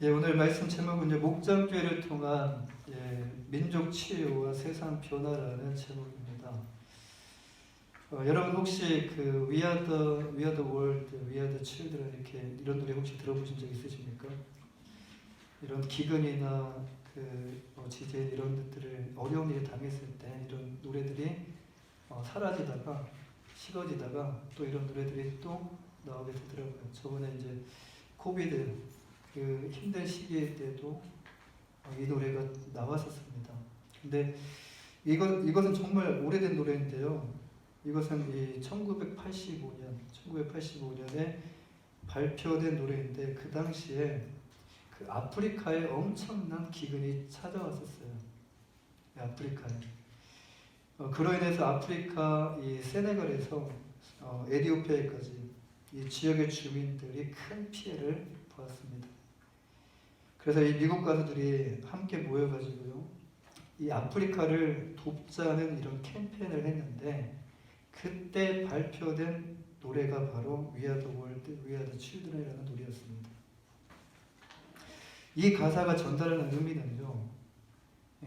예, 오늘 말씀 제목은 목장교회를 통한 민족 치유와 세상 변화라는 제목입니다. 여러분 혹시 그 We Are the World, We Are the Children 이렇게 이런 노래 혹시 들어보신 적 있으십니까? 이런 기근이나 지진 이런 것들을 어려운 일을 당했을 때 이런 노래들이 사라지다가 식어지다가 또 이런 노래들이 또 나오게 되더라고요. 저번에 이제 코비드 그 힘든 시기 때도 이 노래가 나왔었습니다. 근데 이것은 정말 오래된 노래인데요. 이것은 1985년에 발표된 노래인데 그 당시에 그 아프리카에 엄청난 기근이 찾아왔었어요. 아프리카에. 그로 인해서 아프리카 이 세네갈에서 에티오피아까지 이 지역의 주민들이 큰 피해를 보았습니다. 그래서 이 미국 가수들이 함께 모여가지고요, 이 아프리카를 돕자는 이런 캠페인을 했는데 그때 발표된 노래가 바로 We Are the World, We Are the Children이라는 노래였습니다. 이 가사가 전달하는 의미는요,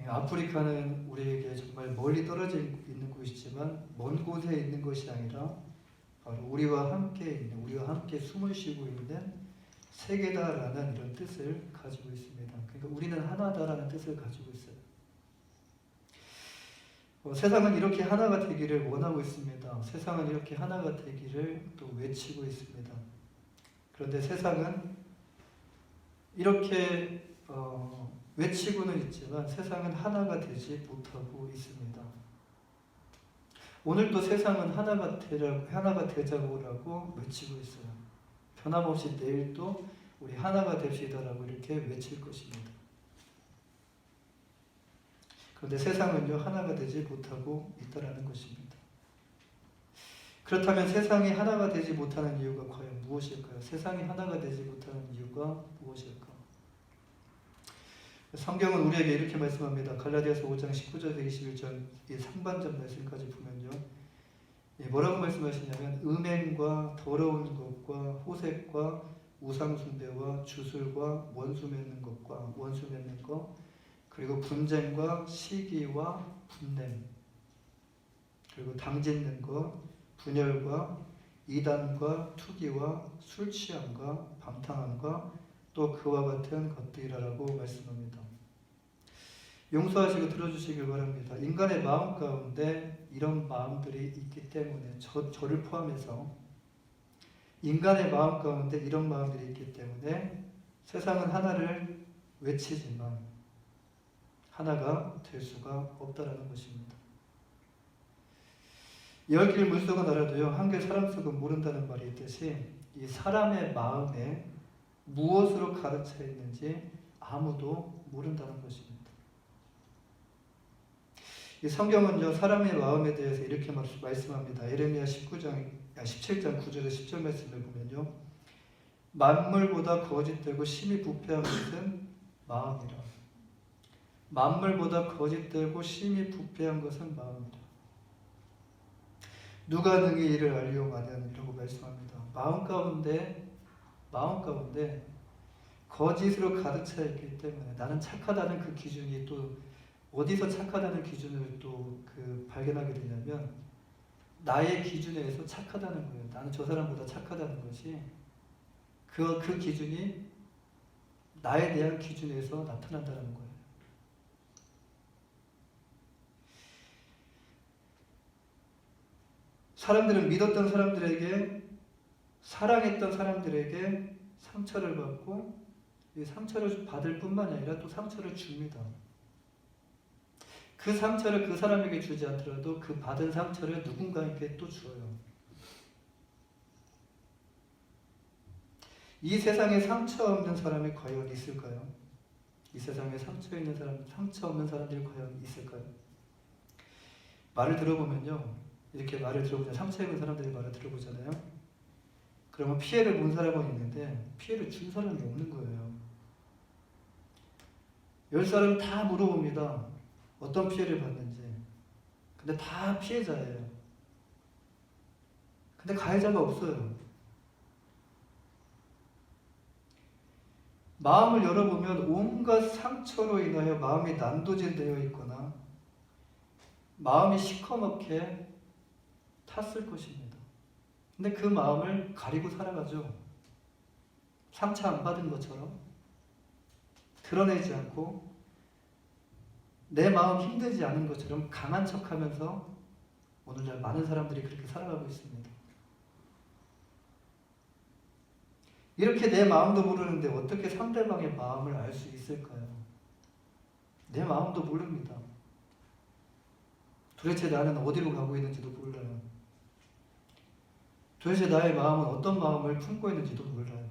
아프리카는 우리에게 정말 멀리 떨어져 있는 곳이지만 먼 곳에 있는 것이 아니라 바로 우리와 함께 숨을 쉬고 있는 세계다라는 이런 뜻을 가지고 있습니다. 그러니까 우리는 하나다라는 뜻을 가지고 있어요. 세상은 이렇게 하나가 되기를 원하고 있습니다. 세상은 이렇게 하나가 되기를 또 외치고 있습니다. 그런데 세상은 이렇게 외치고는 있지만 세상은 하나가 되지 못하고 있습니다. 오늘도 세상은 하나가 되자고라고 외치고 있어요. 변함없이 내일도 우리 하나가 됩시다라고 이렇게 외칠 것입니다. 그런데 세상은요, 하나가 되지 못하고 있다라는 것입니다. 그렇다면 세상이 하나가 되지 못하는 이유가 과연 무엇일까요? 세상이 하나가 되지 못하는 이유가 무엇일까? 성경은 우리에게 이렇게 말씀합니다. 갈라디아서 5장 19절에서 21절 이 상반절 말씀까지 보면요, 뭐라고 말씀하시냐면 음행과 더러운 것과 호색과 우상숭배와 주술과 원수 맺는 것 그리고 분쟁과 시기와 분냄 그리고 당짓는 것 분열과 이단과 투기와 술 취함과 방탕함과 또 그와 같은 것들이라고 말씀합니다. 용서하시고 들어주시길 바랍니다. 인간의 마음 가운데 이런 마음들이 있기 때문에 저를 포함해서 인간의 마음 가운데 이런 마음들이 있기 때문에 세상은 하나를 외치지만 하나가 될 수가 없다라는 것입니다. 열 길 물속은 알아도요 한길 사람 속은 모른다는 말이 있듯이 이 사람의 마음에 무엇으로 가득차 있는지 아무도 모른다는 것입니다. 이 성경은요 사람의 마음에 대해서 이렇게 말씀합니다. 예레미야 17장 9절에 10절 말씀을 보면요, 만물보다 거짓되고 심히 부패한 것은 마음이라. 만물보다 거짓되고 심히 부패한 것은 마음이라. 누가 능히 이를 알리오마냐라고 말씀합니다. 마음 가운데 거짓으로 가득 차 있기 때문에 나는 착하다는 그 기준이 또 어디서 착하다는 기준을 또 발견하게 되냐면 나의 기준에서 착하다는 거예요. 나는 저 사람보다 착하다는 것이 그 기준이 나에 대한 기준에서 나타난다는 거예요. 사람들은 믿었던 사람들에게 사랑했던 사람들에게 상처를 받고 이 상처를 받을 뿐만 아니라 또 상처를 줍니다. 그 상처를 그 사람에게 주지 않더라도 그 받은 상처를 누군가에게 또 줘요. 이 세상에 상처 없는 사람이 과연 있을까요? 이 세상에 상처 없는 사람들이 과연 있을까요? 말을 들어보면요, 이렇게 상처 입은 사람들의 말을 들어보잖아요. 그러면 피해를 본 사람은 있는데 피해를 준 사람이 없는 거예요. 10사람 다 물어봅니다. 어떤 피해를 받는지. 근데 다 피해자예요. 근데 가해자가 없어요. 마음을 열어보면 온갖 상처로 인하여 마음이 난도질되어 있거나 마음이 시커멓게 탔을 것입니다. 근데 그 마음을 가리고 살아가죠. 상처 안 받은 것처럼 드러내지 않고 내 마음 힘들지 않은 것처럼 강한 척하면서 오늘날 많은 사람들이 그렇게 살아가고 있습니다. 이렇게 내 마음도 모르는데 어떻게 상대방의 마음을 알 수 있을까요? 내 마음도 모릅니다. 도대체 나는 어디로 가고 있는지도 몰라요. 도대체 나의 마음은 어떤 마음을 품고 있는지도 몰라요.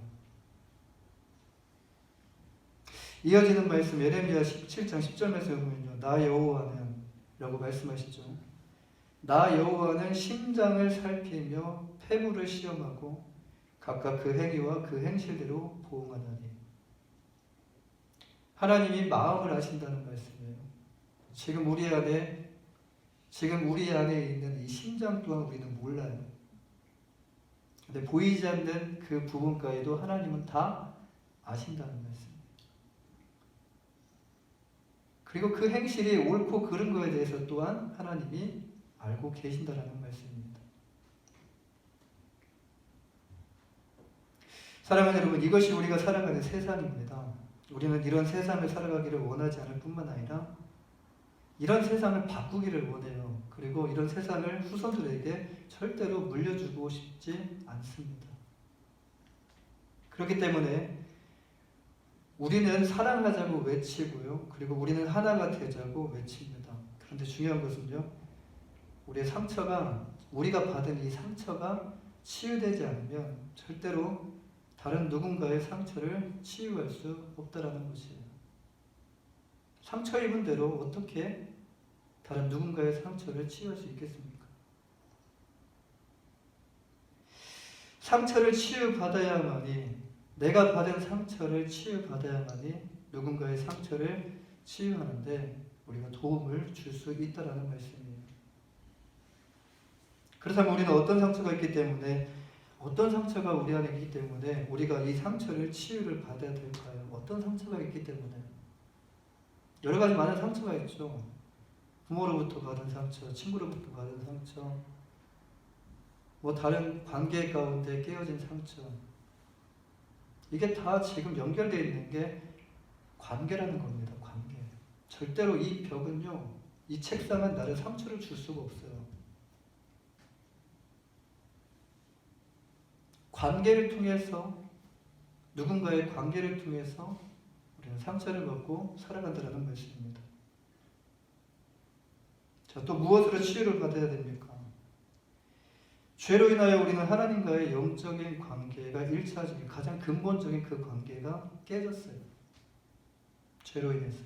이어지는 말씀 예레미야 17장 10절에서 보면요. 나 여호와는 라고 말씀하시죠. 나 여호와는 심장을 살피며 폐부를 시험하고 각각 그 행위와 그 행실대로 보응하나니. 하나님이 마음을 아신다는 말씀이에요. 지금 우리 안에 있는 이 심장 또한 우리는 몰라요. 근데 보이지 않는 그 부분까지도 하나님은 다 아신다는 말씀이에요. 그리고 그 행실이 옳고 그른 거에 대해서 또한 하나님이 알고 계신다는 말씀입니다. 사랑하는 여러분, 이것이 우리가 살아가는 세상입니다. 우리는 이런 세상을 살아가기를 원하지 않을 뿐만 아니라 이런 세상을 바꾸기를 원해요. 그리고 이런 세상을 후손들에게 절대로 물려주고 싶지 않습니다. 그렇기 때문에 우리는 사랑하자고 외치고요. 그리고 우리는 하나가 되자고 외칩니다. 그런데 중요한 것은요. 우리가 받은 이 상처가 치유되지 않으면 절대로 다른 누군가의 상처를 치유할 수 없다라는 것이에요. 상처 입은 대로 어떻게 다른 누군가의 상처를 치유할 수 있겠습니까? 상처를 치유받아야만이, 내가 받은 상처를 치유받아야만이 누군가의 상처를 치유하는데 우리가 도움을 줄 수 있다라는 말씀이에요. 그렇다면 우리는 어떤 상처가 있기 때문에, 어떤 상처가 우리 안에 있기 때문에 우리가 이 상처를 치유를 받아야 될까요? 어떤 상처가 있기 때문에? 여러 가지 많은 상처가 있죠. 부모로부터 받은 상처, 친구로부터 받은 상처, 다른 관계 가운데 깨어진 상처. 이게 다 지금 연결되어 있는 게 관계라는 겁니다. 관계. 절대로 이 벽은요, 이 책상은 나를 상처를 줄 수가 없어요. 관계를 통해서, 누군가의 관계를 통해서 우리는 상처를 받고 살아간다는 말씀입니다. 자, 또 무엇으로 치유를 받아야 됩니까? 죄로 인하여 우리는 하나님과의 영적인 관계가 1차적인, 가장 근본적인 그 관계가 깨졌어요. 죄로 인해서.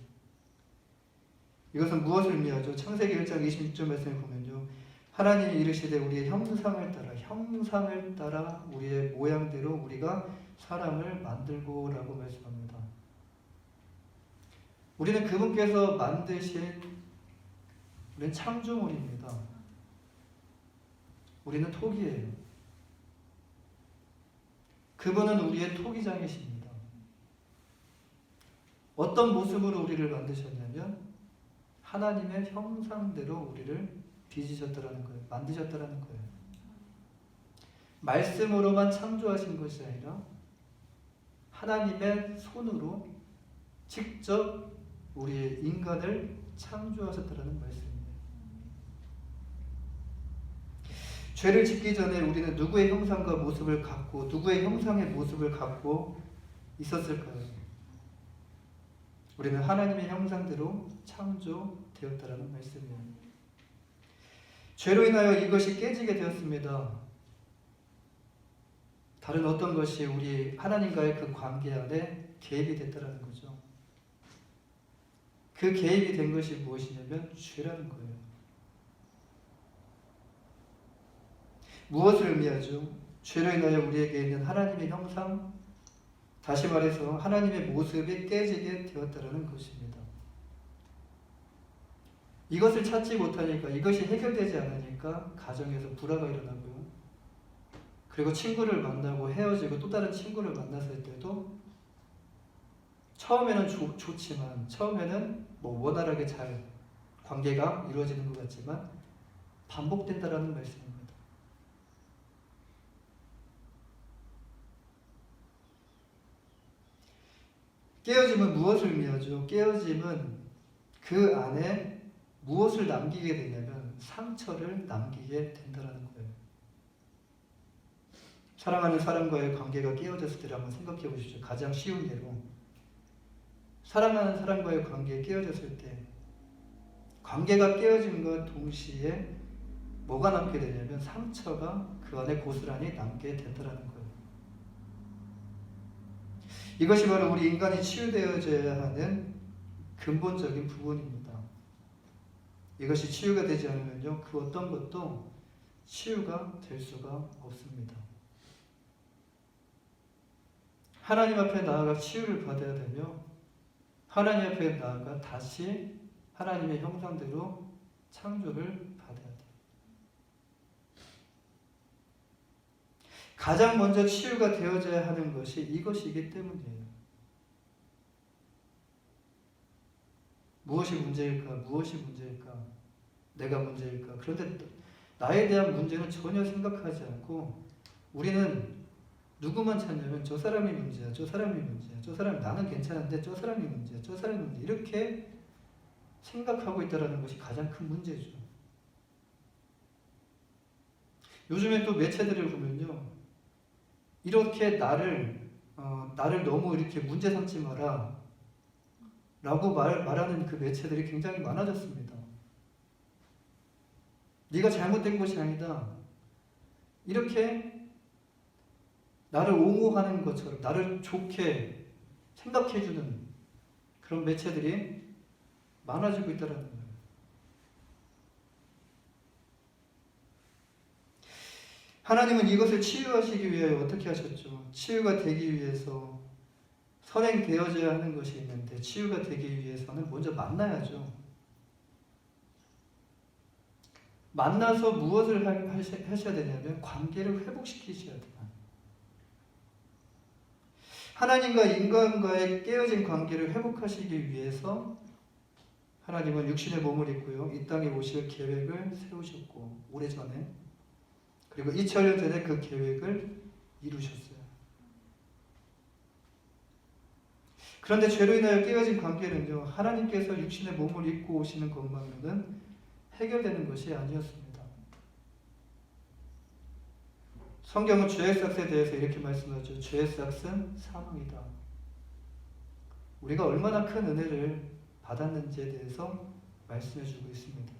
이것은 무엇을 의미하죠? 창세기 1장 26절 말씀을 보면요. 하나님이 이르시되 우리의 형상을 따라 우리의 모양대로 우리가 사람을 만들고 라고 말씀합니다. 우리는 그분께서 만드신, 우리는 창조물입니다. 우리는 토기예요. 그분은 우리의 토기장이십니다. 어떤 모습으로 우리를 만드셨냐면 하나님의 형상대로 우리를 빚으셨다라는 거예요. 만드셨다라는 거예요. 말씀으로만 창조하신 것이 아니라 하나님의 손으로 직접 우리의 인간을 창조하셨다라는 말씀입니다. 죄를 짓기 전에 우리는 누구의 형상과 모습을 갖고, 누구의 형상의 모습을 갖고 있었을까요? 우리는 하나님의 형상대로 창조되었다라는 말씀이에요. 죄로 인하여 이것이 깨지게 되었습니다. 다른 어떤 것이 우리 하나님과의 그 관계 안에 개입이 됐다라는 거죠. 그 개입이 된 것이 무엇이냐면 죄라는 거예요. 무엇을 의미하죠? 죄로 인하여 우리에게 있는 하나님의 형상, 다시 말해서 하나님의 모습이 깨지게 되었다는 것입니다. 이것을 찾지 못하니까, 이것이 해결되지 않으니까 가정에서 불화가 일어나고요. 그리고 친구를 만나고 헤어지고 또 다른 친구를 만났을 때도 처음에는 좋지만 처음에는 뭐 원활하게 잘 관계가 이루어지는 것 같지만 반복된다라는 말씀입니다. 깨어짐은 무엇을 의미하죠? 깨어짐은 그 안에 무엇을 남기게 되냐면 상처를 남기게 된다는 거예요. 사랑하는 사람과의 관계가 깨어졌을 때를 한번 생각해 보십시오. 가장 쉬운 예로 사랑하는 사람과의 관계가 깨어졌을 때 관계가 깨어짐과 동시에 뭐가 남게 되냐면 상처가 그 안에 고스란히 남게 된다는 거예요. 이것이 바로 우리 인간이 치유되어져야 하는 근본적인 부분입니다. 이것이 치유가 되지 않으면요, 그 어떤 것도 치유가 될 수가 없습니다. 하나님 앞에 나아가 치유를 받아야 되며 하나님 앞에 나아가 다시 하나님의 형상대로 창조를 받아야 돼요. 가장 먼저 치유가 되어져야 하는 것이 이것이기 때문이에요. 무엇이 문제일까? 무엇이 문제일까? 내가 문제일까? 그런데 나에 대한 문제는 전혀 생각하지 않고 우리는 누구만 찾냐면 저 사람이 문제야, 저 사람이 문제야, 저 사람 나는 괜찮은데 저 사람이 문제야, 저 사람이 문제야 이렇게 생각하고 있다는 것이 가장 큰 문제죠. 요즘에 또 매체들을 보면요, 이렇게 나를 너무 이렇게 문제 삼지 마라 라고 말하는 그 매체들이 굉장히 많아졌습니다. 네가 잘못된 것이 아니다. 이렇게 나를 옹호하는 것처럼 나를 좋게 생각해주는 그런 매체들이 많아지고 있다는 거예요. 하나님은 이것을 치유하시기 위해 어떻게 하셨죠? 치유가 되기 위해서 선행되어져야 하는 것이 있는데 치유가 되기 위해서는 먼저 만나야죠. 만나서 무엇을 하셔야 되냐면 관계를 회복시키셔야 돼요. 하나님과 인간과의 깨어진 관계를 회복하시기 위해서 하나님은 육신의 몸을 입고요, 이 땅에 오실 계획을 세우셨고 오래전에, 그리고 2000년 전에 그 계획을 이루셨어요. 그런데 죄로 인하여 깨어진 관계는요, 하나님께서 육신의 몸을 입고 오시는 것만으로는 해결되는 것이 아니었습니다. 성경은 죄의 삭스에 대해서 이렇게 말씀하죠. 죄의 삭스는 사망이다. 우리가 얼마나 큰 은혜를 받았는지에 대해서 말씀해주고 있습니다.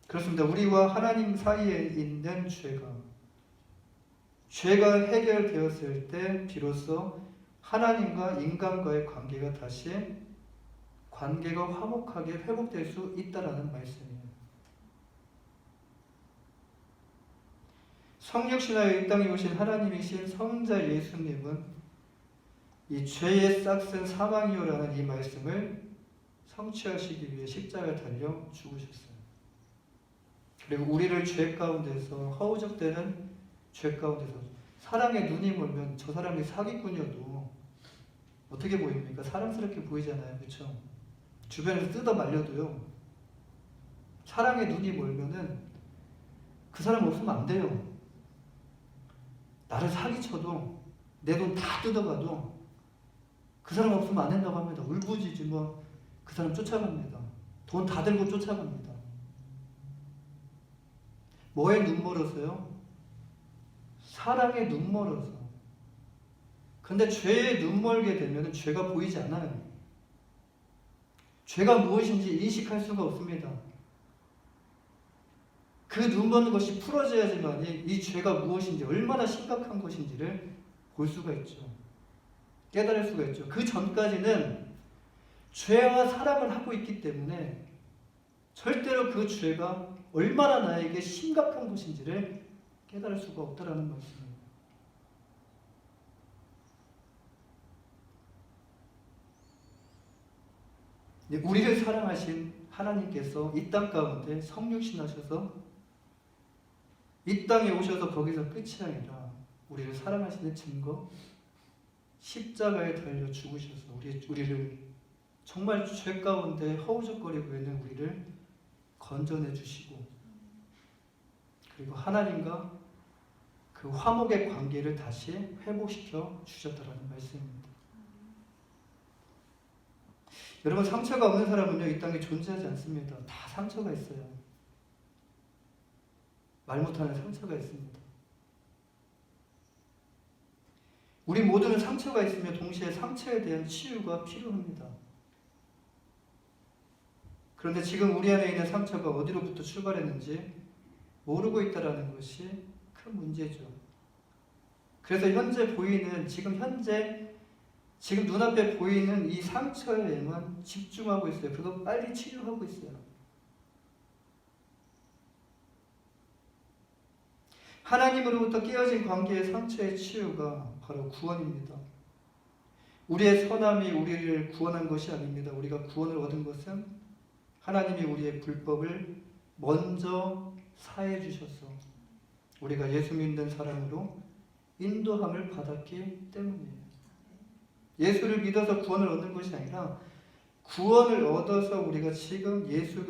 그렇습니다. 우리와 하나님 사이에 있는 죄가 해결되었을 때 비로소 하나님과 인간과의 관계가 다시 관계가 화목하게 회복될 수 있다라는 말씀이에요. 성육신하여 이 땅에 오신 하나님이신 성자 예수님은 이 죄의 싹슨 사망이요라는 이 말씀을 성취하시기 위해 십자가에 달려 죽으셨어요. 그리고 우리를 죄 가운데서, 허우적대는 죄 가운데서, 사랑에 눈이 멀면 저 사람이 사기꾼이어도 어떻게 보입니까? 사랑스럽게 보이잖아요. 그렇죠? 주변에서 뜯어 말려도요, 사랑에 눈이 멀면은 그 사람 없으면 안 돼요. 나를 사기쳐도 내 돈 다 뜯어가도 그 사람 없으면 안 된다고 합니다. 울부짖으며 그 사람 쫓아갑니다. 돈 다 들고 쫓아갑니다. 뭐에 눈 멀어서요? 사랑에 눈 멀어서. 근데 죄에 눈 멀게 되면 죄가 보이지 않아요. 죄가 무엇인지 인식할 수가 없습니다. 그 눈 먼 것이 풀어져야지만 이 죄가 무엇인지, 얼마나 심각한 것인지를 볼 수가 있죠. 깨달을 수가 있죠. 그 전까지는 죄와 사랑을 하고 있기 때문에 절대로 그 죄가 얼마나 나에게 심각한 것인지를 깨달을 수가 없다라는 말씀입니다. 우리를 사랑하신 하나님께서 이 땅 가운데 성육신하셔서 이 땅에 오셔서 거기서 끝이 아니라 우리를 사랑하시는 증거, 십자가에 달려 죽으셔서 우리를 정말 죄 가운데 허우적거리고 있는 우리를 건져내 주시고, 그리고 하나님과 그 화목의 관계를 다시 회복시켜 주셨다라는 말씀입니다. 여러분, 상처가 없는 사람은요, 이 땅에 존재하지 않습니다. 다 상처가 있어요. 말 못하는 상처가 있습니다. 우리 모두는 상처가 있으며 동시에 상처에 대한 치유가 필요합니다. 그런데 지금 우리 안에 있는 상처가 어디로부터 출발했는지 모르고 있다는 것이 큰 문제죠. 그래서 현재 보이는, 지금 눈앞에 보이는 이 상처에만 집중하고 있어요. 그거 빨리 치료하고 있어요. 하나님으로부터 깨어진 관계의 상처의 치유가 바로 구원입니다. 우리의 선함이 우리를 구원한 것이 아닙니다. 우리가 구원을 얻은 것은 하나님이 우리의 불법을 먼저 사해 주셔서 우리가 예수 믿는 사람으로 인도함을 받았기 때문이에요. 예수를 믿어서 구원을 얻는 것이 아니라 구원을 얻어서 우리가 지금 예수를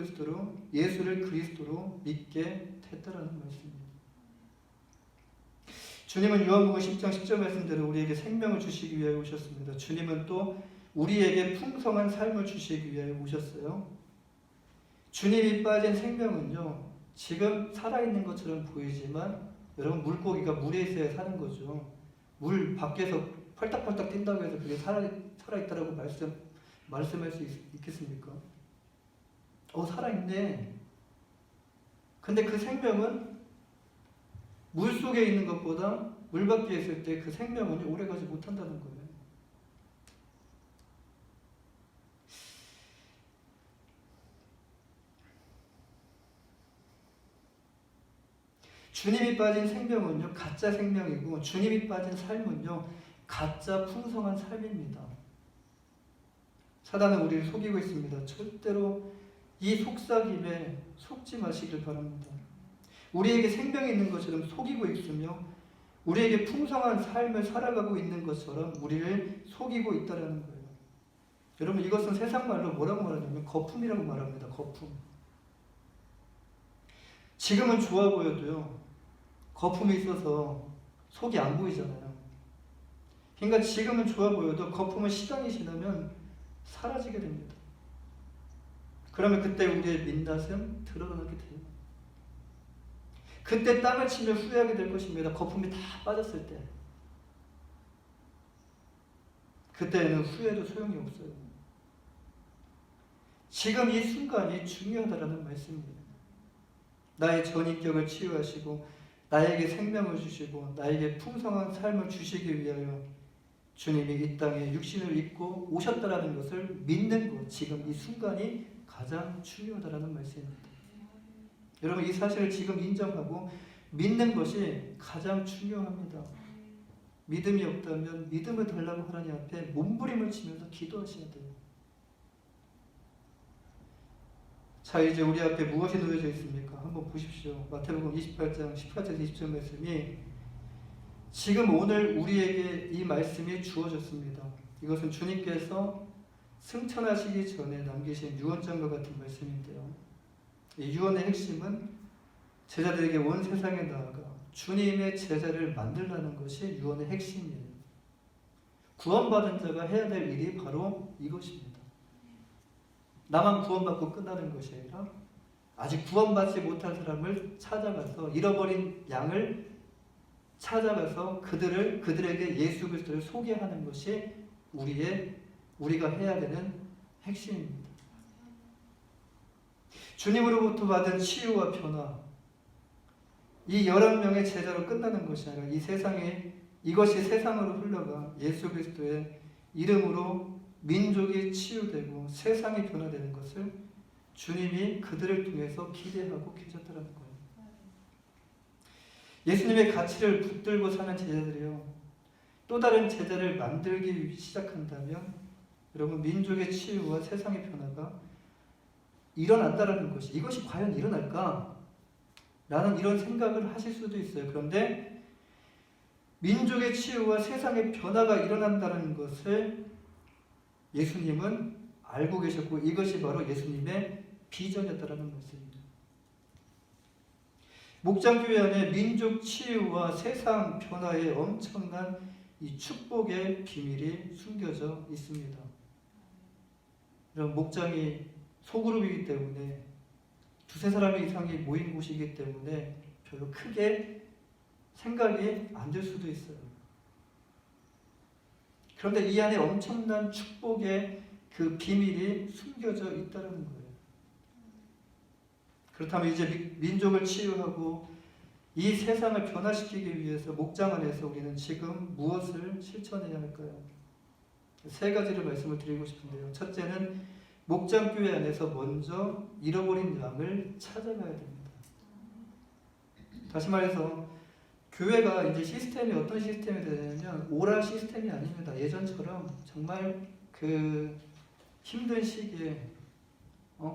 그리스도로 믿게 됐다라는 말씀입니다. 주님은 요한복음 10장 10절 말씀대로 우리에게 생명을 주시기 위하여 오셨습니다. 주님은 또 우리에게 풍성한 삶을 주시기 위하여 오셨어요. 주님이 빠진 생명은요, 지금 살아있는 것처럼 보이지만 여러분, 물고기가 물에 있어야 사는 거죠. 물 밖에서 펄딱펄딱 뛴다고 해서 그게 살아있다라고 말씀할 수 있겠습니까? 살아있네. 근데 그 생명은 물 속에 있는 것보다 물 밖에 있을 때 그 생명은 오래가지 못한다는 거예요. 주님이 빠진 생명은요, 가짜 생명이고, 주님이 빠진 삶은요, 가짜 풍성한 삶입니다. 사단은 우리를 속이고 있습니다. 절대로 이 속삭임에 속지 마시길 바랍니다. 우리에게 생명이 있는 것처럼 속이고 있으며 우리에게 풍성한 삶을 살아가고 있는 것처럼 우리를 속이고 있다는 거예요. 여러분, 이것은 세상 말로 뭐라고 말하냐면 거품이라고 말합니다. 거품. 지금은 좋아 보여도요, 거품이 있어서 속이 안 보이잖아요. 그러니까 지금은 좋아 보여도 거품은 시간이 지나면 사라지게 됩니다. 그러면 그때 우리의 민낯은 드러나게 돼요. 그때 땅을 치며 후회하게 될 것입니다. 거품이 다 빠졌을 때. 그때는 후회도 소용이 없어요. 지금 이 순간이 중요하다는 말씀입니다. 나의 전인격을 치유하시고 나에게 생명을 주시고 나에게 풍성한 삶을 주시기 위하여 주님이 이 땅에 육신을 입고 오셨다라는 것을 믿는 것, 지금 이 순간이 가장 중요하다는 말씀입니다. 여러분, 이 사실을 지금 인정하고 믿는 것이 가장 중요합니다. 믿음이 없다면 믿음을 달라고 하나님 앞에 몸부림을 치면서 기도하셔야 돼요. 자, 이제 우리 앞에 무엇이 놓여져 있습니까? 한번 보십시오. 마태복음 28장 18절 20절 말씀이 지금 오늘 우리에게 이 말씀이 주어졌습니다. 이것은 주님께서 승천하시기 전에 남기신 유언장과 같은 말씀인데요. 이 유언의 핵심은 제자들에게 온 세상에 나아가 주님의 제자를 만들라는 것이 유언의 핵심이에요. 구원받은 자가 해야 될 일이 바로 이것입니다. 나만 구원받고 끝나는 것이 아니라 아직 구원받지 못한 사람을 찾아가서, 잃어버린 양을 찾아가서 그들에게 예수 그리스도를 소개하는 것이 우리가 해야 되는 핵심입니다. 주님으로부터 받은 치유와 변화, 이 11명의 제자로 끝나는 것이 아니라 이것이 세상으로 흘러가 예수 그리스도의 이름으로 민족이 치유되고 세상이 변화되는 것을 주님이 그들을 통해서 기대하고 계셨다는 거예요. 예수님의 가치를 붙들고 사는 제자들이요, 또 다른 제자를 만들기 시작한다면 여러분, 민족의 치유와 세상의 변화가 일어난다라는 것이, 이것이 과연 일어날까? 라는 이런 생각을 하실 수도 있어요. 그런데 민족의 치유와 세상의 변화가 일어난다는 것을 예수님은 알고 계셨고 이것이 바로 예수님의 비전이었다는 말씀입니다. 목장교회 안에 민족 치유와 세상 변화의 엄청난 이 축복의 비밀이 숨겨져 있습니다. 이런 목장이 소그룹이기 때문에 두세 사람 이상이 모인 곳이기 때문에 별로 크게 생각이 안 들 수도 있어요. 그런데 이 안에 엄청난 축복의 그 비밀이 숨겨져 있다는 거예요. 그렇다면 이제 민족을 치유하고 이 세상을 변화시키기 위해서 목장 안에서 우리는 지금 무엇을 실천해야 할까요? 세 가지를 말씀을 드리고 싶은데요. 첫째는 목장교회 안에서 먼저 잃어버린 양을 찾아가야 됩니다. 다시 말해서 교회가 이제 시스템이 어떤 시스템이 되냐면 오라 시스템이 아닙니다. 예전처럼 정말 그 힘든 시기에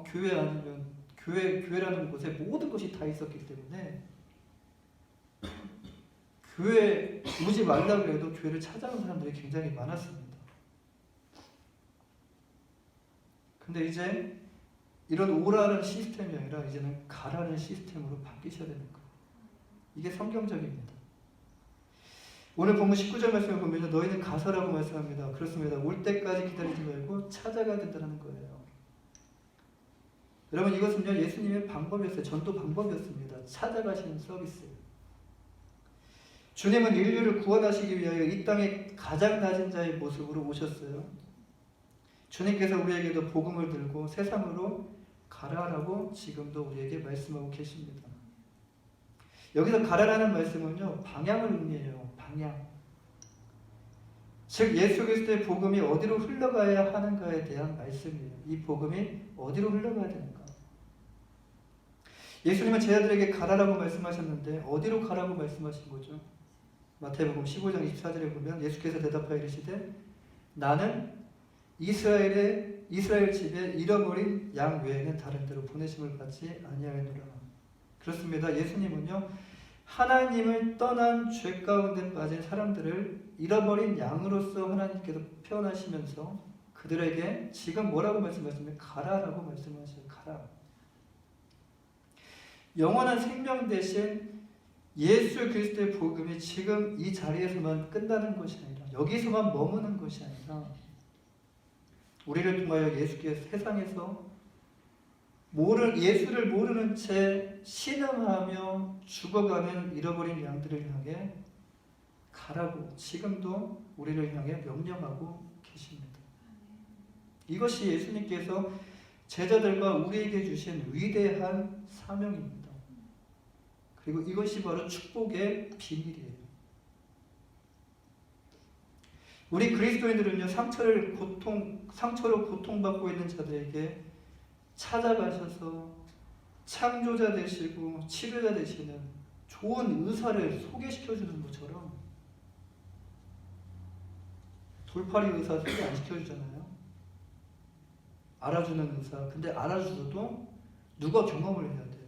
교회 아니면 교회라는 곳에 모든 것이 다 있었기 때문에 교회 오지 말라고 해도 교회를 찾아오는 사람들이 굉장히 많았습니다. 근데 이제 이런 오라는 시스템이 아니라 이제는 가라는 시스템으로 바뀌셔야 되는 거예요. 이게 성경적입니다. 오늘 본문 19절 말씀을 보면 너희는 가서라고 말씀합니다. 그렇습니다. 올 때까지 기다리지 말고 찾아가야 된다는 거예요. 여러분 이것은요 예수님의 방법이었어요. 전도 방법이었습니다. 찾아가시는 서비스. 주님은 인류를 구원하시기 위하여 이 땅에 가장 낮은 자의 모습으로 오셨어요. 주님께서 우리에게도 복음을 들고 세상으로 가라라고 지금도 우리에게 말씀하고 계십니다. 여기서 가라라는 말씀은요 방향을 의미해요. 방향. 즉 예수 그리스도의 복음이 어디로 흘러가야 하는가에 대한 말씀이에요. 이 복음이 어디로 흘러가야 되는가. 예수님은 제 아들에게 가라라고 말씀하셨는데 어디로 가라고 말씀하신 거죠? 마태복음 15장 24절에 보면 예수께서 대답하여 이르시되 나는 이스라엘 집에 잃어버린 양 외에는 다른 데로 보내심을 받지 아니하였노라. 그렇습니다. 예수님은요 하나님을 떠난 죄 가운데 빠진 사람들을 잃어버린 양으로서 하나님께서 표현하시면서 그들에게 지금 뭐라고 말씀하시면 가라라고 말씀하셔요. 가라. 영원한 생명 대신 예수 그리스도의 복음이 지금 이 자리에서만 끝나는 것이 아니라 여기서만 머무는 것이 아니라 우리를 통하여 예수께서 세상에서 예수를 모르는 채 신음하며 죽어가는 잃어버린 양들을 향해 가라고 지금도 우리를 향해 명령하고 계십니다. 이것이 예수님께서 제자들과 우리에게 주신 위대한 사명입니다. 그리고 이것이 바로 축복의 비밀이에요. 우리 그리스도인들은요 상처로 고통받고 있는 자들에게 찾아가셔서 창조자 되시고 치료자 되시는 좋은 의사를 소개시켜주는 것처럼 돌팔이 의사 소개 안 시켜주잖아요. 알아주는 의사. 근데 알아주셔도 누가 경험을 해야 돼요.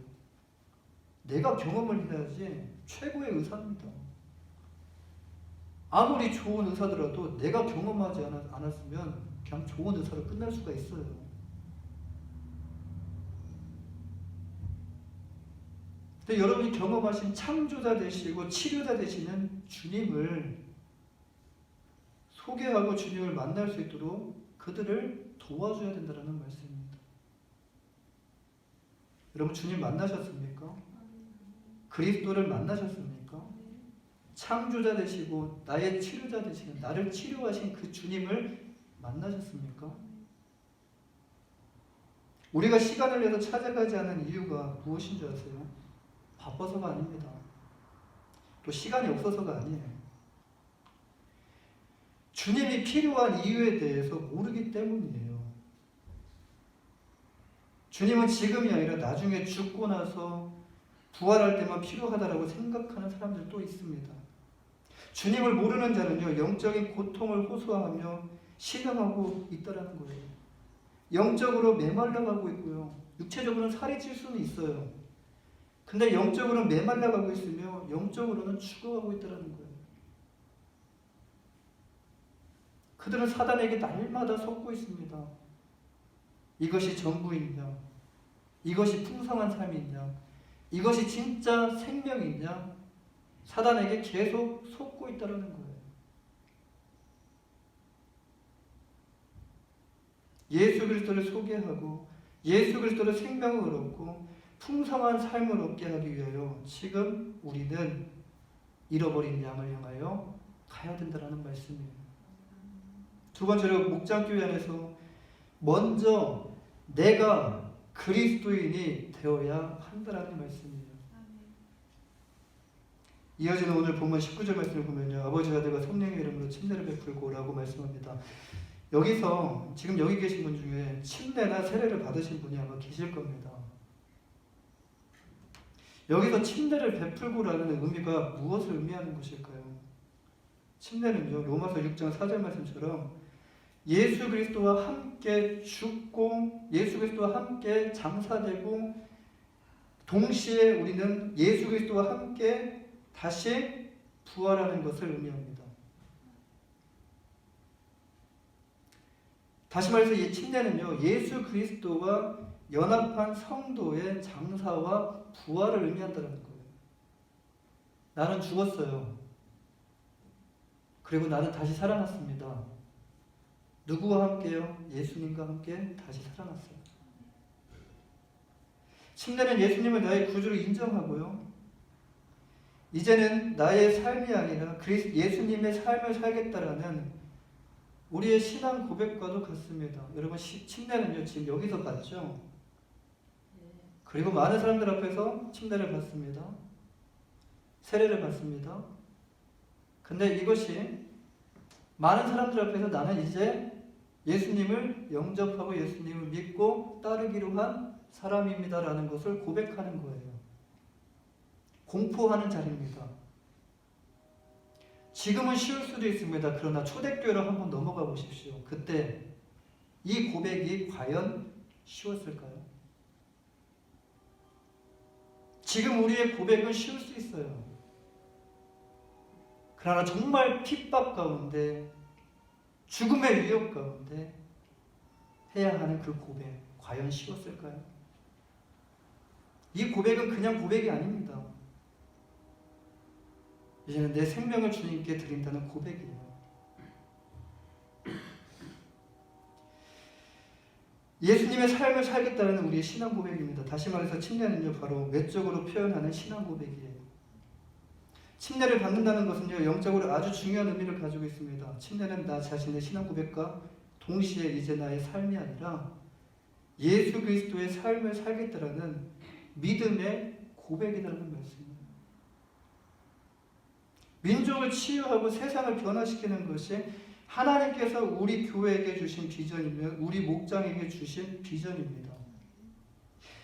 내가 경험을 해야지 최고의 의사입니다. 아무리 좋은 의사더라도 내가 경험하지 않았으면 그냥 좋은 의사로 끝날 수가 있어요. 근데 여러분이 경험하신 창조자 되시고 치료자 되시는 주님을 소개하고 주님을 만날 수 있도록 그들을 도와줘야 된다는 말씀입니다. 여러분 주님 만나셨습니까? 그리스도를 만나셨습니까? 창조자 되시고 나의 치료자 되시는 나를 치료하신 그 주님을 만나셨습니까? 우리가 시간을 내서 찾아가지 않은 이유가 무엇인 줄 아세요? 바빠서가 아닙니다. 또 시간이 없어서가 아니에요. 주님이 필요한 이유에 대해서 모르기 때문이에요. 주님은 지금이 아니라 나중에 죽고 나서 부활할 때만 필요하다라고 생각하는 사람들도 있습니다. 주님을 모르는 자는요 영적인 고통을 호소하며 신음하고 있다라는 거예요. 영적으로 메말라가고 있고요. 육체적으로는 살이 찔 수는 있어요. 근데 영적으로는 메말라가고 있으며 영적으로는 죽어가고 있다라는 거예요. 그들은 사단에게 날마다 속고 있습니다. 이것이 전부이냐? 이것이 풍성한 삶이냐? 이것이 진짜 생명이냐? 사단에게 계속 속고 있다는 거예요. 예수 그리스도를 소개하고 예수 그리스도를 생명을 얻고 풍성한 삶을 얻게 하기 위하여 지금 우리는 잃어버린 양을 향하여 가야 된다는 말씀이에요. 두 번째로 목장교회 안에서 먼저 내가 그리스도인이 되어야 한다는 말씀이에요. 이어지는 오늘 본문 19절 말씀을 보면요, 아버지와 아들과 성령의 이름으로 침례를 베풀고 라고 말씀합니다. 여기서 지금 여기 계신 분 중에 침례나 세례를 받으신 분이 아마 계실 겁니다. 여기서 침례를 베풀고라는 의미가 무엇을 의미하는 것일까요? 침례는요, 로마서 6장 4절 말씀처럼 예수 그리스도와 함께 죽고 예수 그리스도와 함께 장사되고 동시에 우리는 예수 그리스도와 함께 다시 부활하는 것을 의미합니다. 다시 말해서 이 침례는요, 예수 그리스도와 연합한 성도의 장사와 부활을 의미한다는 거예요. 나는 죽었어요. 그리고 나는 다시 살아났습니다. 누구와 함께요? 예수님과 함께 다시 살아났어요. 침례는 예수님을 나의 구주로 인정하고요, 이제는 나의 삶이 아니라 예수님의 삶을 살겠다라는 우리의 신앙 고백과도 같습니다. 여러분, 침례는요, 지금 여기서 받죠? 그리고 많은 사람들 앞에서 침례를 받습니다. 세례를 받습니다. 근데 이것이 많은 사람들 앞에서 나는 이제 예수님을 영접하고 예수님을 믿고 따르기로 한 사람입니다라는 것을 고백하는 거예요. 공포하는 자리입니다. 지금은 쉬울 수도 있습니다. 그러나 초대교회로 한번 넘어가 보십시오. 그때 이 고백이 과연 쉬웠을까요? 지금 우리의 고백은 쉬울 수 있어요. 그러나 정말 핍박 가운데, 죽음의 위협 가운데 해야 하는 그 고백, 과연 쉬웠을까요? 이 고백은 그냥 고백이 아닙니다. 이제는 내 생명을 주님께 드린다는 고백이에요. 예수님의 삶을 살겠다는 우리의 신앙 고백입니다. 다시 말해서 침례는요, 바로 외적으로 표현하는 신앙 고백이에요. 침례를 받는다는 것은요, 영적으로 아주 중요한 의미를 가지고 있습니다. 침례는 나 자신의 신앙 고백과 동시에 이제 나의 삶이 아니라 예수 그리스도의 삶을 살겠다라는 믿음의 고백이라는 말씀입니다. 민족을 치유하고 세상을 변화시키는 것이 하나님께서 우리 교회에게 주신 비전이며 우리 목장에게 주신 비전입니다.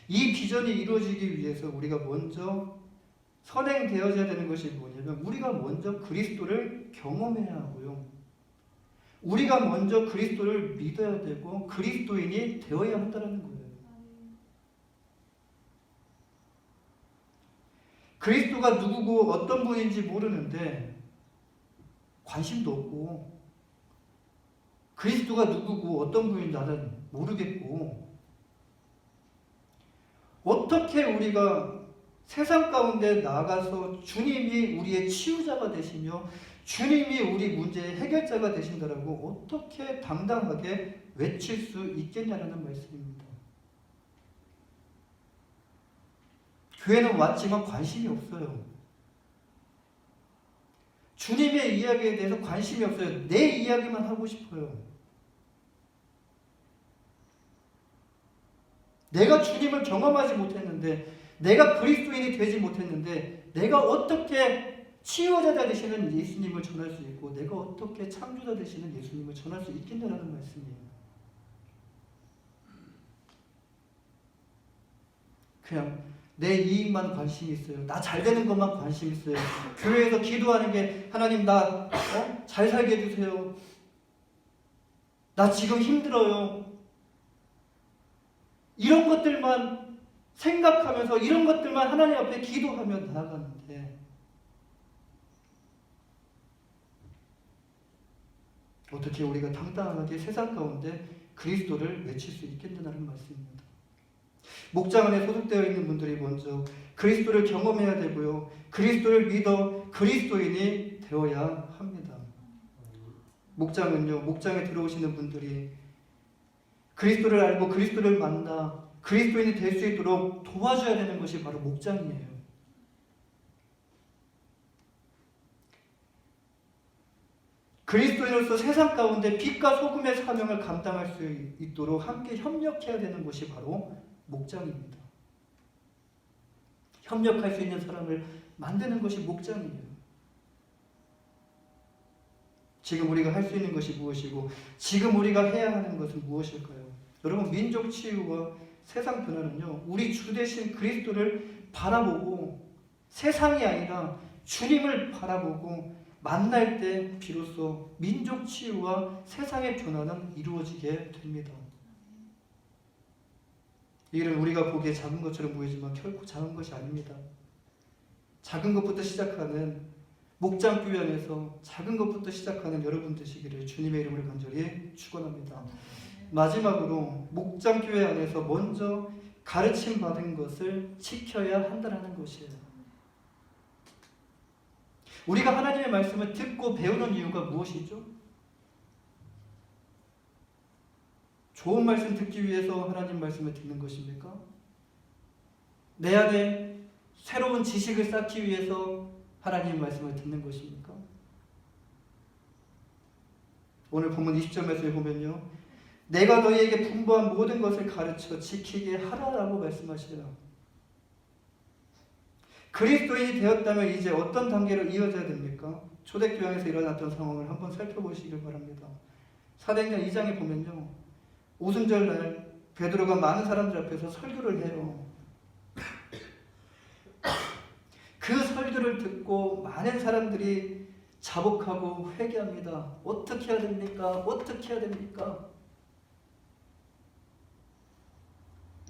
이 비전이 이루어지기 위해서 우리가 먼저 선행되어져야 되는 것이 뭐냐면, 우리가 먼저 그리스도를 경험해야 하고요, 우리가 먼저 그리스도를 믿어야 되고 그리스도인이 되어야 한다는 거예요. 그리스도가 누구고 어떤 분인지 모르는데 관심도 없고, 그리스도가 누구고 어떤 분인지 나는 모르겠고, 어떻게 우리가 세상 가운데 나가서 주님이 우리의 치유자가 되시며 주님이 우리 문제의 해결자가 되신다라고 어떻게 당당하게 외칠 수 있겠냐는 말씀입니다. 교회는 왔지만 관심이 없어요. 주님의 이야기에 대해서 관심이 없어요. 내 이야기만 하고 싶어요. 내가 주님을 경험하지 못했는데, 내가 그리스도인이 되지 못했는데, 내가 어떻게 치유자가 되시는 예수님을 전할 수 있고, 내가 어떻게 창조자 되시는 예수님을 전할 수 있겠냐는 말씀이에요. 그냥 내 이익만 관심이 있어요. 나 잘 되는 것만 관심 있어요. 교회에서 기도하는 게, 하나님 나 잘 살게 해주세요. 나 지금 힘들어요. 이런 것들만 생각하면서 이런 것들만 하나님 앞에 기도하며 나아가는데, 어떻게 우리가 당당하게 세상 가운데 그리스도를 외칠 수 있겠느냐는 말씀입니다. 목장 안에 소속되어 있는 분들이 먼저 그리스도를 경험해야 되고요. 그리스도를 믿어 그리스도인이 되어야 합니다. 목장은요, 목장에 들어오시는 분들이 그리스도를 알고 그리스도를 만나 그리스도인이 될 수 있도록 도와줘야 되는 것이 바로 목장이에요. 그리스도인으로서 세상 가운데 빛과 소금의 사명을 감당할 수 있도록 함께 협력해야 되는 것이 바로 목장입니다. 협력할 수 있는 사람을 만드는 것이 목장이에요. 지금 우리가 할 수 있는 것이 무엇이고 지금 우리가 해야 하는 것은 무엇일까요? 여러분, 민족 치유와 세상 변화는요, 우리 주 되신 그리스도를 바라보고 세상이 아니라 주님을 바라보고 만날 때 비로소 민족 치유와 세상의 변화는 이루어지게 됩니다. 이 일은 우리가 보기에 작은 것처럼 보이지만 결코 작은 것이 아닙니다. 작은 것부터 시작하는 목장교회 안에서 작은 것부터 시작하는 여러분 되시기를 주님의 이름으로 간절히 축원합니다. 마지막으로 목장교회 안에서 먼저 가르침 받은 것을 지켜야 한다는 것이에요. 우리가 하나님의 말씀을 듣고 배우는 이유가 무엇이죠? 좋은 말씀 듣기 위해서 하나님 말씀을 듣는 것입니까? 내 안에 새로운 지식을 쌓기 위해서 하나님 말씀을 듣는 것입니까? 오늘 본문 20절 말씀을 보면요, 내가 너희에게 분부한 모든 것을 가르쳐 지키게 하라라고 말씀하시더라. 그리스도인이 되었다면 이제 어떤 단계로 이어져야 됩니까? 초대교회에서 일어났던 상황을 한번 살펴보시길 바랍니다. 사도행전 2장에 보면요, 오순절날 베드로가 많은 사람들 앞에서 설교를 해요. 그 설교를 듣고 많은 사람들이 자복하고 회개합니다. 어떻게 해야 됩니까? 어떻게 해야 됩니까?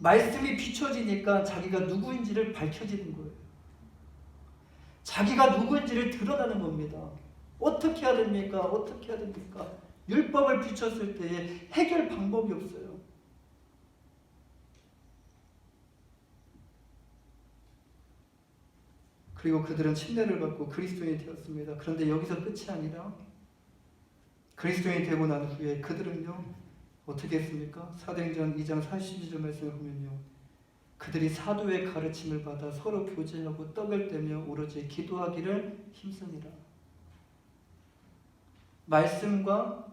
말씀이 비춰지니까 자기가 누구인지를 밝혀지는 거예요. 자기가 누구인지를 드러나는 겁니다. 어떻게 해야 됩니까? 어떻게 해야 됩니까? 율법을 비췄을 때에 해결 방법이 없어요. 그리고 그들은 침례를 받고 그리스도인이 되었습니다. 그런데 여기서 끝이 아니라 그리스도인이 되고 난 후에 그들은요, 어떻게 했습니까? 사도행전 2장 42절 말씀을 보면요, 그들이 사도의 가르침을 받아 서로 교제하고 떡을 떼며 오로지 기도하기를 힘쓰니라. 말씀과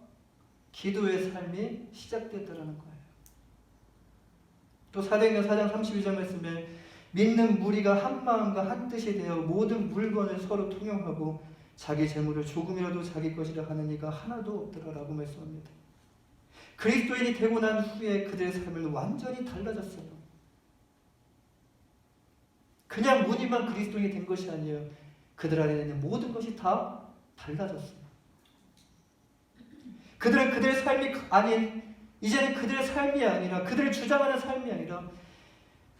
기도의 삶이 시작됐다는 거예요. 또 사도행전 4장 32절 말씀에 믿는 무리가 한 마음과 한 뜻이 되어 모든 물건을 서로 통용하고 자기 재물을 조금이라도 자기 것이라 하는 이가 하나도 없더라라고 말씀합니다. 그리스도인이 되고 난 후에 그들의 삶은 완전히 달라졌어요. 그냥 무늬만 그리스도인이 된 것이 아니에요. 그들 안에 있는 모든 것이 다 달라졌어요. 그들은 그들의 삶이 아닌, 이제는 그들의 삶이 아니라, 그들을 주장하는 삶이 아니라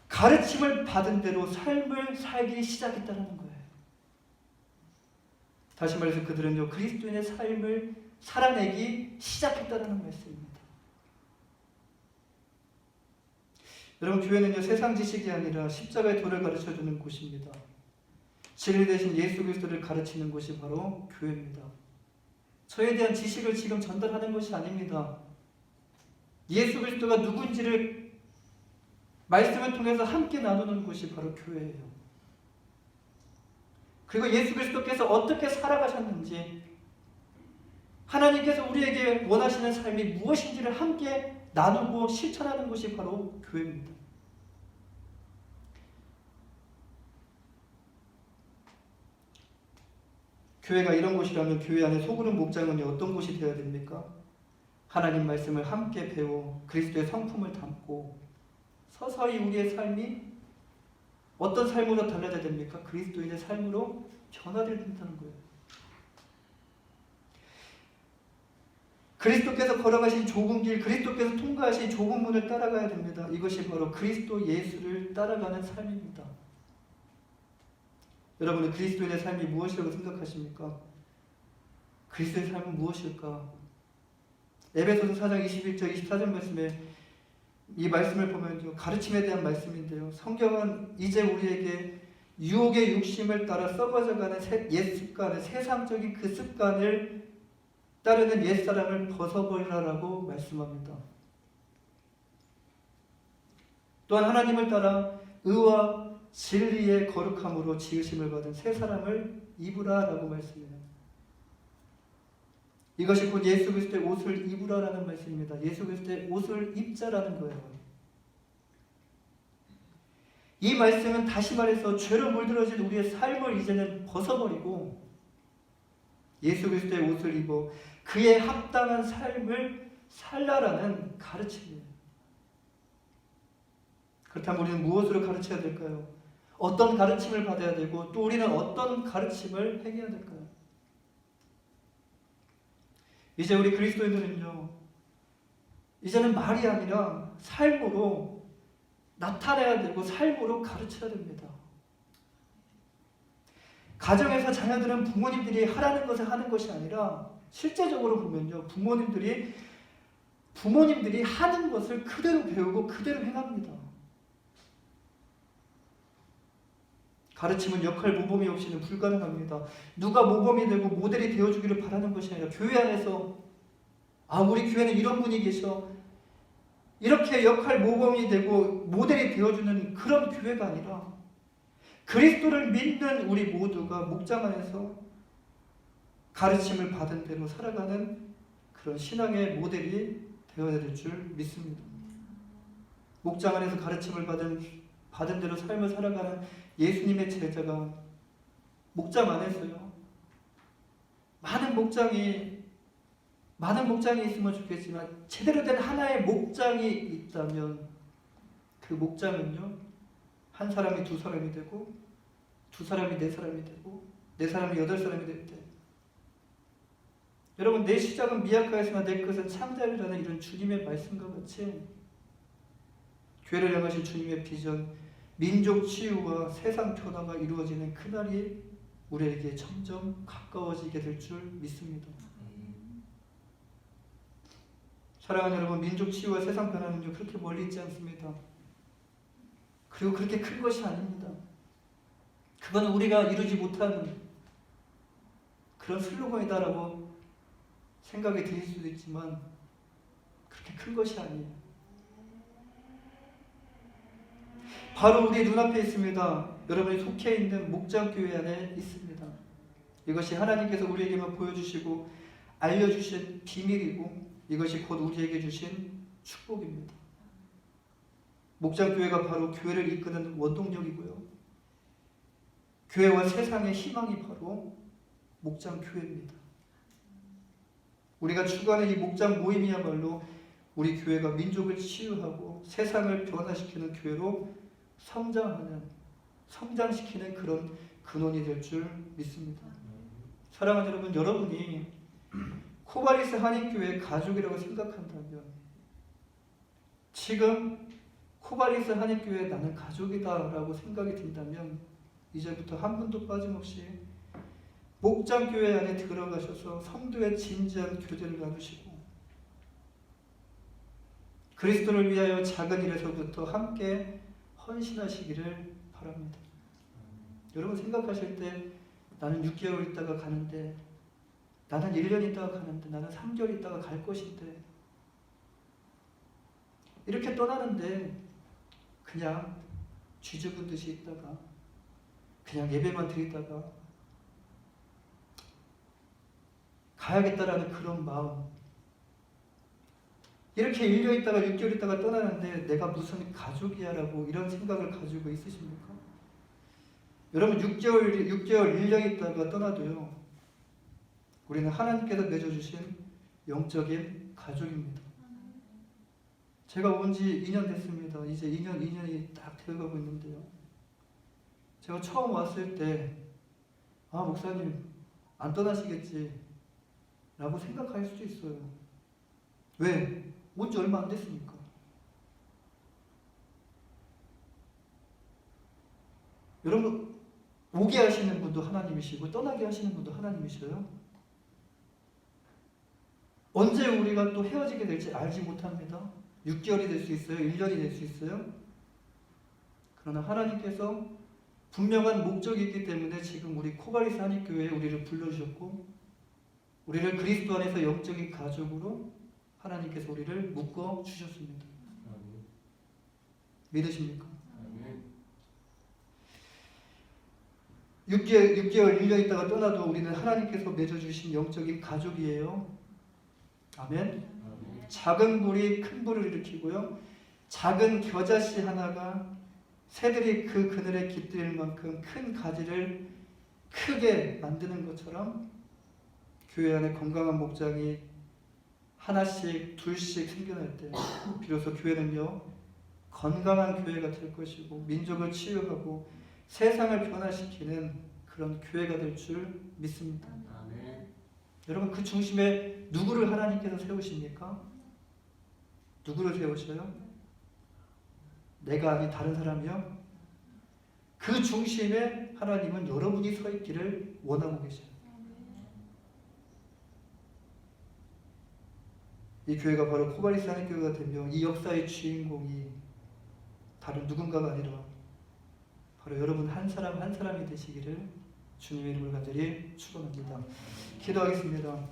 가르침을 받은 대로 삶을 살기 시작했다는 거예요. 다시 말해서 그들은요, 그리스도인의 삶을 살아내기 시작했다는 말씀입니다. 여러분, 교회는요, 세상 지식이 아니라 십자가의 도를 가르쳐주는 곳입니다. 진리 대신 예수 그리스도를 가르치는 곳이 바로 교회입니다. 저에 대한 지식을 지금 전달하는 것이 아닙니다. 예수 그리스도가 누구인지를 말씀을 통해서 함께 나누는 곳이 바로 교회예요. 그리고 예수 그리스도께서 어떻게 살아가셨는지, 하나님께서 우리에게 원하시는 삶이 무엇인지를 함께 나누고 실천하는 것이 바로 교회입니다. 교회가 이런 곳이라면 교회 안에 소그룹 목장은 어떤 곳이 되어야 됩니까? 하나님 말씀을 함께 배워 그리스도의 성품을 담고 서서히 우리의 삶이 어떤 삶으로 달라져야 됩니까? 그리스도인의 삶으로 변화되어야 된다는 거예요. 그리스도께서 걸어가신 좁은 길, 그리스도께서 통과하신 좁은 문을 따라가야 됩니다. 이것이 바로 그리스도 예수를 따라가는 삶입니다. 여러분은 그리스도인의 삶이 무엇이라고 생각하십니까? 그리스도의 삶은 무엇일까? 에베소서 4장 21절 24절 말씀에 이 말씀을 보면 가르침에 대한 말씀인데요. 성경은 이제 우리에게 유혹의 욕심을 따라 썩어져가는 옛 습관을, 세상적인 그 습관을 따르는 옛사람을 벗어버리라라고 말씀합니다. 또한 하나님을 따라 의와 진리의 거룩함으로 지으심을 받은 새 사람을 입으라라고 말씀해요. 이것이 곧 예수 그리스도의 옷을 입으라라는 말씀입니다. 예수 그리스도의 옷을 입자라는 거예요. 이 말씀은 다시 말해서 죄로 물들어진 우리의 삶을 이제는 벗어버리고 예수 그리스도의 옷을 입어 그에 합당한 삶을 살라라는 가르침이에요. 그렇다면 우리는 무엇으로 가르쳐야 될까요? 어떤 가르침을 받아야 되고 또 우리는 어떤 가르침을 행해야 될까요? 이제 우리 그리스도인들은요, 이제는 말이 아니라 삶으로 나타내야 되고 삶으로 가르쳐야 됩니다. 가정에서 자녀들은 부모님들이 하라는 것을 하는 것이 아니라 실제적으로 보면요, 부모님들이 하는 것을 그대로 배우고 그대로 행합니다. 가르침은 역할 모범이 없이는 불가능합니다. 누가 모범이 되고 모델이 되어주기를 바라는 것이 아니라 교회 안에서 우리 교회는 이런 분이 계셔, 이렇게 역할 모범이 되고 모델이 되어주는 그런 교회가 아니라 그리스도를 믿는 우리 모두가 목장 안에서 가르침을 받은 대로 살아가는 그런 신앙의 모델이 되어야 될 줄 믿습니다. 목장 안에서 가르침을 받은 대로 삶을 살아가는 예수님의 제자가 목장 안에서요, 많은 목장이 있으면 좋겠지만 제대로 된 하나의 목장이 있다면 그 목장은요, 한 사람이 두 사람이 되고 두 사람이 네 사람이 되고 네 사람이 여덟 사람이 될 때, 여러분, 내 시작은 미약하였으나 내 끝은 창자리라는 이런 주님의 말씀과 같이 교회를 향하신 주님의 비전, 민족 치유와 세상 변화가 이루어지는 그날이 우리에게 점점 가까워지게 될 줄 믿습니다. 사랑하는 여러분, 민족 치유와 세상 변화는요, 그렇게 멀리 있지 않습니다. 그리고 그렇게 큰 것이 아닙니다. 그건 우리가 이루지 못한 그런 슬로건이다라고 생각이 들 수도 있지만 그렇게 큰 것이 아니에요. 바로 우리 눈앞에 있습니다. 여러분이 속해 있는 목장교회 안에 있습니다. 이것이 하나님께서 우리에게만 보여주시고 알려주신 비밀이고 이것이 곧 우리에게 주신 축복입니다. 목장교회가 바로 교회를 이끄는 원동력이고요, 교회와 세상의 희망이 바로 목장교회입니다. 우리가 추구하는 이 목장 모임이야말로 우리 교회가 민족을 치유하고 세상을 변화시키는 교회로 성장시키는 그런 근원이 될 줄 믿습니다. 사랑하는 여러분, 여러분이 코바리스 한인교회 가족이라고 생각한다면, 지금 코바리스 한인교회 나는 가족이다라고 생각이 든다면 이제부터 한 분도 빠짐없이 목장교회 안에 들어가셔서 성도의 진지한 교제를 나누시고 그리스도를 위하여 작은 일에서부터 함께 헌신하시기를 바랍니다. 여러분 생각하실 때 나는 6개월 있다가 가는데, 나는 1년 있다가 가는데, 나는 3개월 있다가 갈 것인데, 이렇게 떠나는데 그냥 쥐 죽은 듯이 있다가 그냥 예배만 드리다가 가야겠다라는 그런 마음, 이렇게 1년 있다가 6개월 있다가 떠나는데 내가 무슨 가족이야 라고 이런 생각을 가지고 있으십니까? 여러분 6개월 1년 있다가 떠나도요, 우리는 하나님께서 맺어주신 영적인 가족입니다. 제가 온 지 2년 됐습니다. 이제 2년이 딱 되어가고 있는데요, 제가 처음 왔을 때 목사님 안 떠나시겠지 라고 생각할 수도 있어요. 왜? 온 지 얼마 안 됐으니까. 여러분, 오게 하시는 분도 하나님이시고 떠나게 하시는 분도 하나님이셔요. 언제 우리가 또 헤어지게 될지 알지 못합니다. 6개월이 될 수 있어요. 1년이 될 수 있어요. 그러나 하나님께서 분명한 목적이 있기 때문에 지금 우리 코바리스 한인교회에 우리를 불러주셨고 우리를 그리스도 안에서 영적인 가족으로 하나님께서 우리를 묶어 주셨습니다. 믿으십니까? 6개월, 1년 있다가 떠나도 우리는 하나님께서 맺어주신 영적인 가족이에요. 아멘. 작은 불이 큰 불을 일으키고요. 작은 겨자씨 하나가 새들이 그 그늘에 깃들 만큼 큰 가지를 크게 만드는 것처럼 교회 안에 건강한 목장이 하나씩 둘씩 생겨날 때 비로소 교회는요 건강한 교회가 될 것이고 민족을 치유하고 세상을 변화시키는 그런 교회가 될 줄 믿습니다. 아멘. 여러분 그 중심에 누구를 하나님께서 세우십니까? 누구를 세우셔요? 내가 아닌 다른 사람이요? 그 중심에 하나님은 여러분이 서 있기를 원하고 계셔요. 이 교회가 바로 코바리스 한인교회가 되며 이 역사의 주인공이 다른 누군가가 아니라 바로 여러분 한 사람 한 사람이 되시기를 주님의 이름으로 간절히 축원합니다. 기도하겠습니다.